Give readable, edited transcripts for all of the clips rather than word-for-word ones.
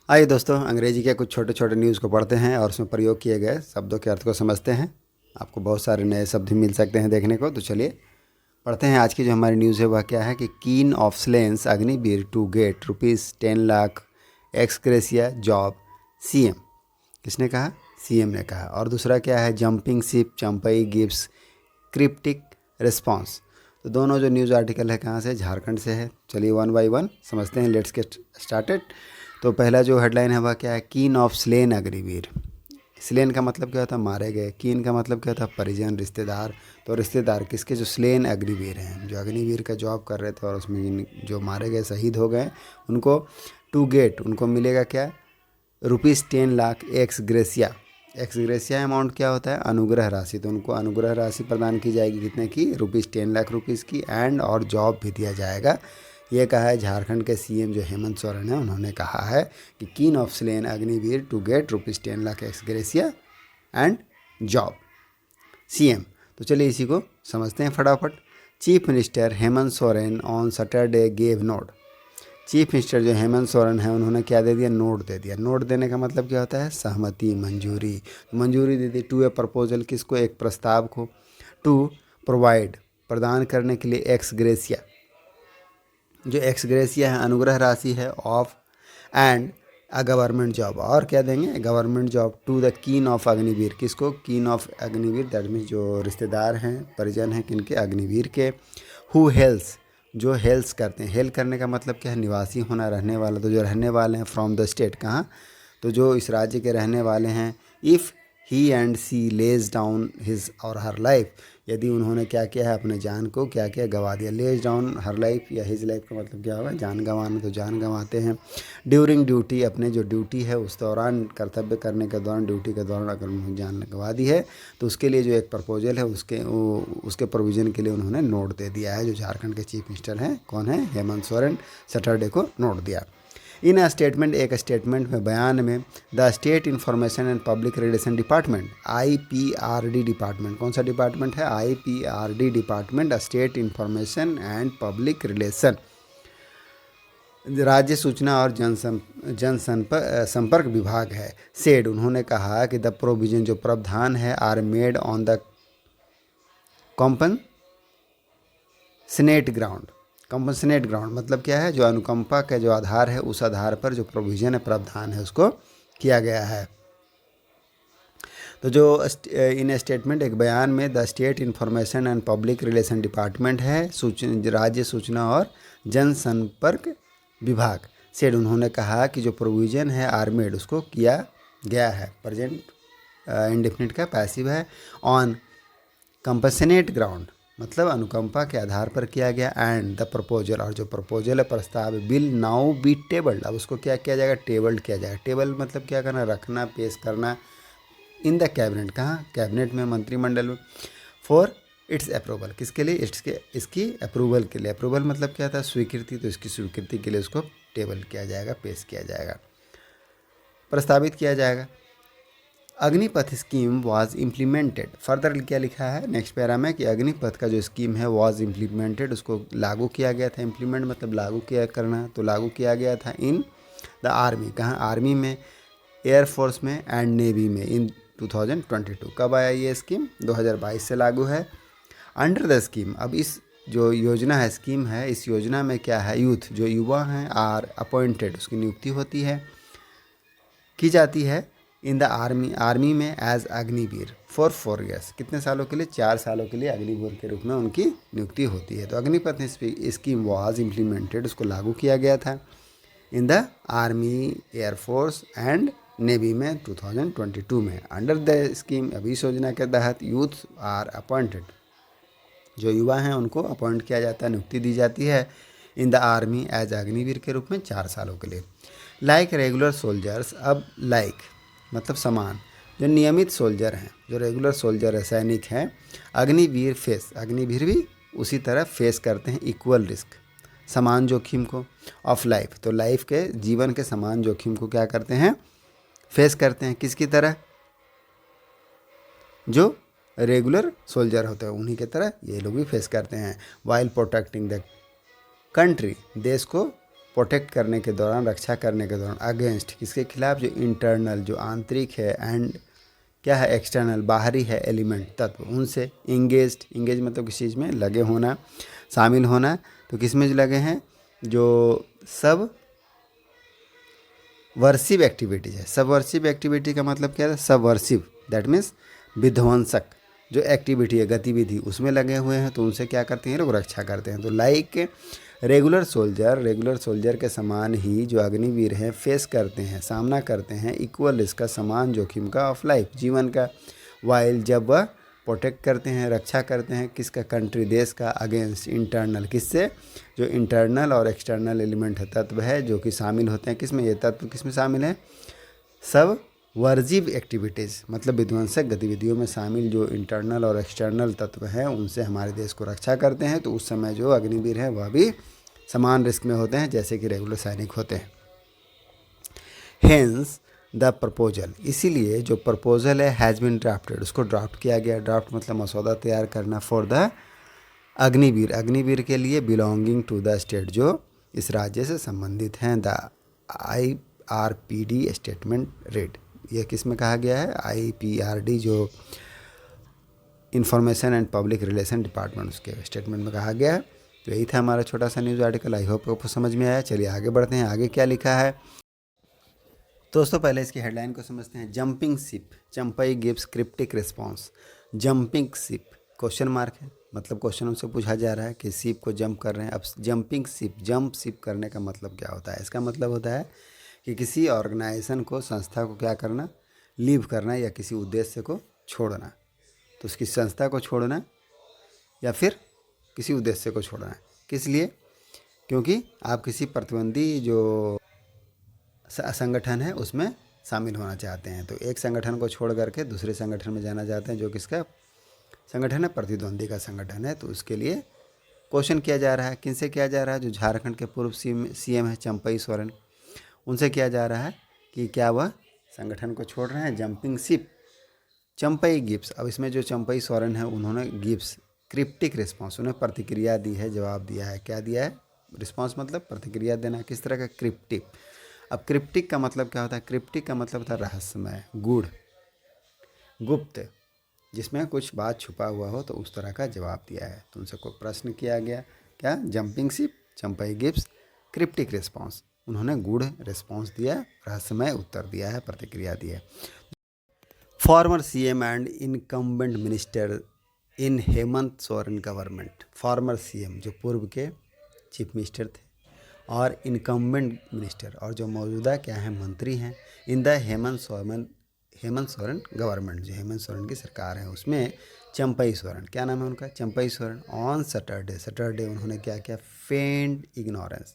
आइए दोस्तों, अंग्रेजी के कुछ छोटे छोटे न्यूज़ को पढ़ते हैं और उसमें प्रयोग किए गए शब्दों के अर्थ को समझते हैं। आपको बहुत सारे नए शब्द भी मिल सकते हैं देखने को। तो चलिए पढ़ते हैं। आज की जो हमारी न्यूज़ है वह क्या है कि कीन ऑफ स्लेंस Agniveer to get ₹10 lakh ex gratia job CM. किसने कहा? सीएम ने कहा। और दूसरा क्या है? Jumping ship Champai gives cryptic response. तो दोनों जो न्यूज़ आर्टिकल है कहाँ से? झारखंड से है। चलिए वन बाय वन समझते हैं। Let's get started. तो पहला जो हेडलाइन है वह क्या है? कीन ऑफ स्लेन अग्निवीर। स्लेन का मतलब क्या होता है? मारे गए। कीन का मतलब क्या होता है? परिजन, रिश्तेदार। तो रिश्तेदार किसके? जो स्लेन अग्निवीर हैं, जो अग्निवीर का जॉब कर रहे थे और उसमें जो मारे गए, शहीद हो गए, उनको टू गेट, उनको मिलेगा क्या? ₹10 lakh ex gratia. X gratia amount क्या होता है? अनुग्रह राशि। तो उनको अनुग्रह राशि प्रदान की जाएगी। कितने की? ₹10 लाख की। एंड और जॉब भी दिया जाएगा। ये कहा है झारखंड के सीएम जो हेमंत सोरेन है, उन्होंने कहा है कि कीन of slain Agniveer to get ₹10 lakh ex gratia and job CM. तो चलिए इसी को समझते हैं फटाफट। Chief minister Hemant Soren on Saturday gave note. Chief minister जो हेमंत सोरेन है, उन्होंने क्या दे दिया? नोट दे दिया। नोट देने का मतलब क्या होता है? सहमति, मंजूरी। मंजूरी दे दी टू ए प्रपोजल, किसको? एक प्रस्ताव को। टू प्रोवाइड, प्रदान करने के लिए एक्स ग्रेसिया। जो एक्स ग्रेसिया है अनुग्रह राशि है, of and a government job. और क्या देंगे? गवर्नमेंट जॉब टू द कीन ऑफ अग्निवीर। किसको? कीन ऑफ अग्निवीर, दैट मीन्स जो रिश्तेदार हैं, परिजन हैं किनके? अग्निवीर के। हु हेल्स, जो हेल्स करते हैं। हेल करने का मतलब क्या है? निवासी होना, रहने वाला। तो जो रहने वाले हैं फ्रॉम द स्टेट, कहाँ? तो जो इस राज्य के रहने वाले हैं। If he and she lays down his or her life, यदि उन्होंने क्या किया है? अपने जान को क्या किया? गंवा दिया। लेज डाउन हर लाइफ या हिज लाइफ का मतलब क्या होगा? जान गंवाना। तो जान गंवाते हैं। ड्यूरिंग ड्यूटी, अपने जो ड्यूटी है उस दौरान, कर्तव्य करने के दौरान, ड्यूटी के दौरान अगर उन्होंने जान गंवा दी है तो उसके लिए जो एक प्रपोजल है उसके प्रोविज़न के लिए उन्होंने नोट दे दिया है। जो झारखंड के चीफ मिनिस्टर हैं, कौन है? हेमंत सोरेन, सैटरडे को नोट दिया। इन अ स्टेटमेंट, एक स्टेटमेंट में, बयान में, the state information and public relation department, IPRD department, कौन सा डिपार्टमेंट है? IPRD department, state information and public relation, राज्य सूचना और संपर्क विभाग है। सेड, उन्होंने कहा कि द प्रोविजन, जो प्रावधान है, are made on the compensate ground. Compensate ground मतलब क्या है? जो अनुकंपा का जो आधार है, उस आधार पर जो प्रोविजन है, प्रावधान है, उसको किया गया है। तो जो इन स्टेटमेंट, एक बयान में, the state information and public relation department है, राज्य सूचना और जनसंपर्क विभाग, सेड, उन्होंने कहा कि जो प्रोविजन है आर्मेड, उसको किया गया है। प्रेजेंट इंडेफिनिट का पैसिव है। ऑन कंपनसेट ग्राउंड मतलब अनुकंपा के आधार पर किया गया। एंड द प्रपोजल, और जो प्रपोजल है, प्रस्ताव, विल नाउ बी टेबल्ड, अब उसको क्या किया जाएगा? टेबल्ड किया जाएगा। टेबल मतलब क्या करना? रखना, पेश करना। इन द कैबिनेट, कहाँ? कैबिनेट में, मंत्रिमंडल में। फॉर इट्स अप्रूवल, किसके लिए? इसकी अप्रूवल के लिए। अप्रूवल मतलब क्या था? स्वीकृति। तो इसकी स्वीकृति के लिए उसको टेबल किया जाएगा, पेश किया जाएगा, प्रस्तावित किया जाएगा। Agnipath scheme was implemented. Further क्या लिखा है नेक्स्ट पैरा में कि अग्निपथ का जो स्कीम है वाज इम्प्लीमेंटेड, उसको लागू किया गया था। इम्प्लीमेंट मतलब लागू किया, करना। तो लागू किया गया था इन द आर्मी, कहाँ? आर्मी में, एयरफोर्स में एंड नेवी में इन 2022। कब आया ये स्कीम? 2022 से लागू है। अंडर द स्कीम, अब इस जो योजना है, स्कीम है, इस योजना में क्या है? यूथ, जो युवा हैं, आर अपॉइंटेड, उसकी नियुक्ति होती है, की जाती है। इन द आर्मी में एज अग्निवीर फॉर 4 ईयर्स, कितने सालों के लिए? 4 सालों के लिए अग्निवीर के रूप में उनकी नियुक्ति होती है। तो अग्निपथ स्कीम वाज इम्प्लीमेंटेड, उसको लागू किया गया था इन the army, air force and navy में 2022 में। अंडर द स्कीम, अभी इस योजना के तहत यूथ आर अपॉइंटेड, जो युवा हैं उनको अपॉइंट किया जाता है, नियुक्ति दी जाती है in the army as Agniveer के रूप में 4 सालों के लिए। लाइक रेगुलर सोल्जर्स, अब लाइक मतलब समान, जो नियमित सोल्जर हैं, जो रेगुलर सोल्जर है, सैनिक हैं, अग्निवीर फेस, अग्निवीर भी उसी तरह फेस करते हैं इक्वल रिस्क, समान जोखिम को, ऑफ लाइफ, तो लाइफ के, जीवन के समान जोखिम को क्या करते हैं? फेस करते हैं। किसकी तरह? जो रेगुलर सोल्जर होते हैं उन्हीं की तरह ये लोग भी फेस करते हैं। वाइल प्रोटेक्टिंग द कंट्री, देश को प्रोटेक्ट करने के दौरान, रक्षा करने के दौरान, अगेंस्ट किसके खिलाफ, जो इंटरनल जो आंतरिक है, एंड क्या है एक्सटर्नल बाहरी है एलिमेंट तत्व, उनसे इंगेज्ड, इंगेज मतलब किसी चीज़ में लगे होना, शामिल होना। तो किस में लगे हैं, जो सब वर्सिव एक्टिविटीज है। सबवर्सिव एक्टिविटी का मतलब क्या है, सबवर्सिव दैट मीन्स विध्वंसक जो एक्टिविटी है, गतिविधि, उसमें लगे हुए हैं। तो उनसे क्या करते हैं लोग, रक्षा करते हैं। तो लाइक रेगुलर सोल्जर के समान ही जो अग्निवीर हैं फेस करते हैं, सामना करते हैं इक्वल इसका समान जोखिम का ऑफ लाइफ, जीवन का। वाइल जब वह प्रोटेक्ट करते हैं, रक्षा करते हैं किसका, कंट्री देश का, अगेंस्ट इंटरनल किससे, जो इंटरनल और एक्सटर्नल एलिमेंट है, तत्व है जो कि शामिल होते हैं किसमें, ये तत्व किसमें शामिल है, सब वर्जिव एक्टिविटीज़ मतलब विध्वंसक गतिविधियों में शामिल जो इंटरनल और एक्सटर्नल तत्व हैं, उनसे हमारे देश को रक्षा करते हैं। तो उस समय जो अग्निवीर है वह भी समान रिस्क में होते हैं जैसे कि रेगुलर सैनिक होते हैं। हेंस द प्रपोजल, इसीलिए जो प्रपोजल है हैज़ बिन ड्राफ्टेड, उसको ड्राफ्ट किया गया। ड्राफ्ट मतलब मसौदा तैयार करना, फॉर द अग्निवीर, अग्निवीर के लिए, बिलोंगिंग टू द स्टेट जो इस राज्य से संबंधित हैं। द IRPD स्टेटमेंट रेड, यह किस में कहा गया है, IPRD जो information and public relation department, उसके स्टेटमेंट में कहा गया है। तो यही था हमारा छोटा सा न्यूज़ आर्टिकल। आई होप आपको समझ में आया। चलिए आगे बढ़ते हैं, आगे क्या लिखा है। दोस्तों पहले इसकी हेडलाइन को समझते हैं। Jumping ship, Champai gives cryptic response. Jumping ship question mark है, मतलब क्वेश्चन हमसे पूछा जा रहा है कि शिप को जंप कर रहे हैं। अब जंपिंग शिप, जंप शिप करने का मतलब क्या होता है, इसका मतलब होता है कि किसी ऑर्गेनाइजेशन को, संस्था को क्या करना, लीव करना या किसी उद्देश्य को छोड़ना। तो उसकी संस्था को छोड़ना या फिर किसी उद्देश्य को छोड़ना है, किस लिए, क्योंकि आप किसी प्रतिबंधी जो संगठन है उसमें शामिल होना चाहते हैं। तो एक संगठन को छोड़ करके दूसरे संगठन में जाना चाहते हैं जो किसका संगठन है, प्रतिद्वंदी का संगठन है। तो उसके लिए क्वेश्चन किया जा रहा है। किनसे किया जा रहा है, जो झारखंड के पूर्व CM है चंपई सोरेन, उनसे किया जा रहा है कि क्या वह संगठन को छोड़ रहे हैं। जंपिंग शिप, चंपई गिव्स, अब इसमें जो चंपई सोरेन है उन्होंने गिव्स क्रिप्टिक रिस्पॉन्स, उन्हें प्रतिक्रिया दी है, जवाब दिया है। क्या दिया है, रिस्पॉन्स मतलब प्रतिक्रिया देना, किस तरह का, क्रिप्टिक। अब क्रिप्टिक का मतलब क्या होता है, क्रिप्टिक का मतलब होता है रहस्यमय, गूढ़, गुप्त, जिसमें कुछ बात छुपा हुआ हो, तो उस तरह का जवाब दिया है। तो उनसे कोई प्रश्न किया गया, क्या, jumping ship, Champai gives cryptic response, उन्होंने गूढ़ रिस्पॉन्स दिया, रहस्यमय उत्तर दिया है, प्रतिक्रिया दी है। Farmer CM and incumbent minister in Hemant Soren government, farmer CM जो पूर्व के चीफ मिनिस्टर थे, और इनकम्बेंट मिनिस्टर और जो मौजूदा क्या है, मंत्री हैं, in the Hemant Soren government, जो हेमंत सोरेन की सरकार है उसमें, चंपई सोरेन, क्या नाम है उनका, चंपई सोरेन, ऑन सैटरडे उन्होंने क्या किया, फेंड इग्नोरेंस,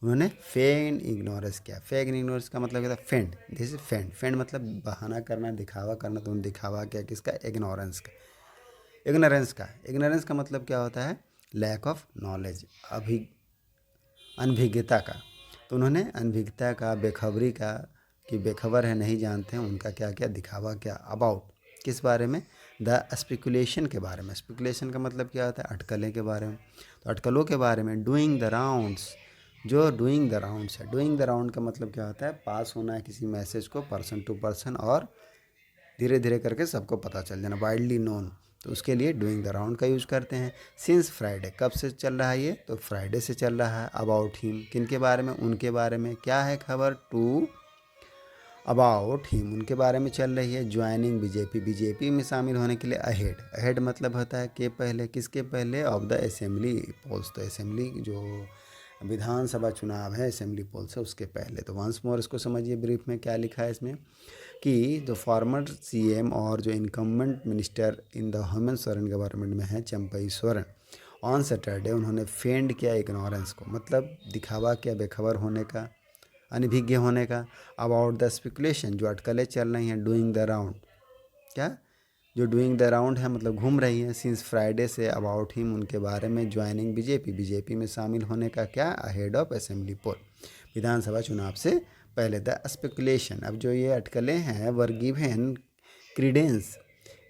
उन्होंने फेन इग्नोरेंस किया। फेक इग्नोरेंस का मतलब क्या था, फेंड, दिस इज फेंड मतलब बहाना करना, दिखावा करना। तो उन्होंने दिखावा किया किसका, इग्नोरेंस का, इग्नोरेंस का मतलब क्या होता है, लैक ऑफ नॉलेज, अनभिज्ञता का। तो उन्होंने अनभिज्ञता का, बेखबरी का, कि बेखबर है, नहीं जानते हैं, उनका क्या किया, दिखावा किया। अबाउट किस बारे में, द स्पेकुलेशन के बारे में। स्पेकुलेशन का मतलब क्या होता है, अटकलें के बारे में। तो अटकलों के बारे में, डूइंग द राउंड्स, जो डूइंग द राउंड्स है, डूइंग द राउंड का मतलब क्या होता है, पास होना है किसी मैसेज को पर्सन टू पर्सन और धीरे धीरे करके सबको पता चल जाना, वाइडली नोन। तो उसके लिए डूइंग द राउंड का यूज़ करते हैं। सिंस फ्राइडे, कब से चल रहा है ये, तो फ्राइडे से चल रहा है। अबाउट हिम, किन के बारे में, उनके बारे में, क्या है खबर, टू अबाउट हिम, उनके बारे में चल रही है। ज्वाइनिंग बीजेपी में शामिल होने के लिए। अहेड मतलब होता है कि पहले, किसके पहले, ऑफ द असेंबली पोल्स, तो असेंबली जो विधानसभा चुनाव है, असेंबली पोल से उसके पहले। तो वंस मोर इसको समझिए ब्रीफ में क्या लिखा है इसमें, कि जो फॉर्मर CM और जो incumbent minister in the Hemant Soren government में है, चंपई सोरेन, ऑन सैटरडे उन्होंने फेंड किया इग्नोरेंस को, मतलब दिखावा किया, बेखबर होने का, अनभिज्ञ होने का। अबाउट द स्पेकुलेशन, जो अटकलें चल रही हैं, डूइंग द राउंड, क्या, जो डूइंग द राउंड है मतलब घूम रही है, सिंस फ्राइडे से, अबाउट हिम, उनके बारे में, ज्वाइनिंग बीजेपी में शामिल होने का, क्या, अहेड ऑफ असेंबली पोल, विधानसभा चुनाव से पहले। द स्पेकुलेशन, अब जो ये अटकलें हैं, वर गिवन क्रीडेंस,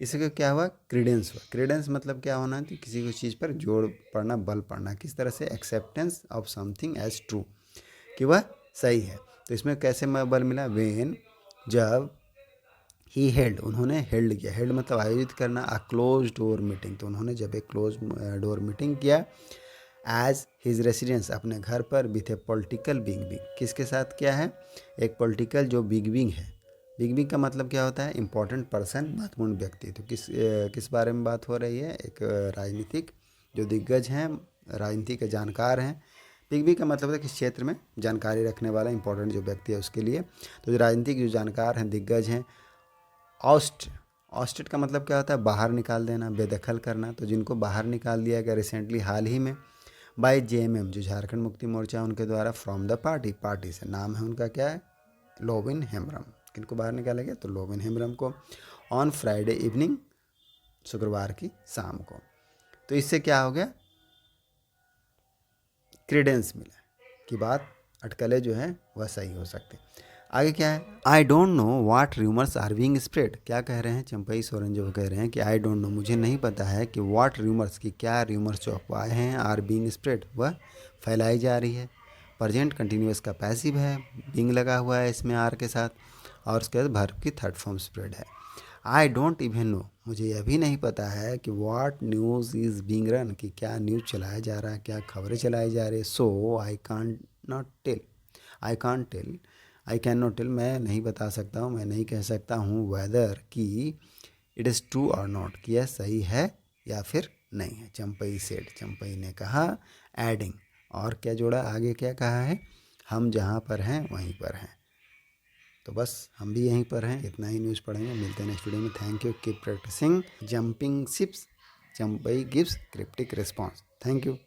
इससे क्या हुआ, क्रीडेंस हुआ। क्रीडेंस मतलब क्या होना, कि किसी को चीज़ पर जोड़ पड़ना, बल पड़ना, किस तरह से, acceptance of something as true, कि वह सही है। तो इसमें कैसे बल मिला, वेन जब ही हेल्ड उन्होंने हेल्ड किया, हेल्ड मतलब आयोजित करना, अ क्लोज डोर मीटिंग तो उन्होंने जब एक क्लोज डोर मीटिंग किया, एज हिज रेसिडेंस अपने घर पर, विथ ए पॉलिटिकल बिग बिंग किसके साथ किया है, एक पॉलिटिकल जो बिग बिंग है। बिग बिंग का मतलब क्या होता है, इंपॉर्टेंट पर्सन, महत्वपूर्ण व्यक्ति। तो किस बारे में बात हो रही है, एक राजनीतिक जो दिग्गज हैं, राजनीति के जानकार हैं। बिग बी का मतलब है किस क्षेत्र में जानकारी रखने वाला इंपॉर्टेंट जो व्यक्ति है उसके लिए। तो जो राजनीतिक जो जानकार हैं, दिग्गज हैं, ऑस्टेड का मतलब क्या होता है, बाहर निकाल देना, बेदखल करना। तो जिनको बाहर निकाल दिया गया रिसेंटली, हाल ही में, बाय जेएमएम जो झारखंड मुक्ति मोर्चा उनके द्वारा, फ्रॉम द पार्टी से, नाम है उनका क्या है, लोविन हेम्ब्रम। किनको बाहर निकाला गया, तो लोविन हेम्ब्रम को, ऑन फ्राइडे इवनिंग शुक्रवार की शाम को। तो इससे क्या हो गया, क्रेडेंस मिला कि बात, अटकलें जो है वह सही हो सकती। आगे क्या है, I don't know what rumours are being spread. क्या कह रहे हैं चंपई सोरेन, जो कह रहे हैं कि आई डोंट नो मुझे नहीं पता है कि व्हाट रूमर्स की क्या रूमर्स जो अफवाहें हैं, आर बीइंग स्प्रेड वह फैलाई जा रही है। प्रेजेंट कंटिन्यूस का पैसिव है, बीइंग लगा हुआ है इसमें आर के साथ, और उसके बाद वर्ब की थर्ड फॉर्म स्प्रेड है। आई डोंट इवन नो मुझे यह भी नहीं पता है कि what news is being run कि क्या न्यूज़ चलाया जा रहा है, क्या खबरें चलाई जा रही है। So I can not tell, I can tell, I can not tell मैं नहीं बता सकता हूँ, मैं नहीं कह सकता हूँ, वेदर कि इट इज़ ट्रू और नॉट कि यह सही है या फिर नहीं है। चंपई सेड, चंपई ने कहा, एडिंग, और क्या जोड़ा, आगे क्या कहा है, हम जहाँ पर हैं वहीं पर हैं। तो बस हम भी यहीं पर हैं, इतना ही न्यूज़ पढ़ेंगे, मिलते हैं नेक्स्ट वीडियो में। Thank you, keep practising jumping ships, Champai gives cryptic response. Thank you.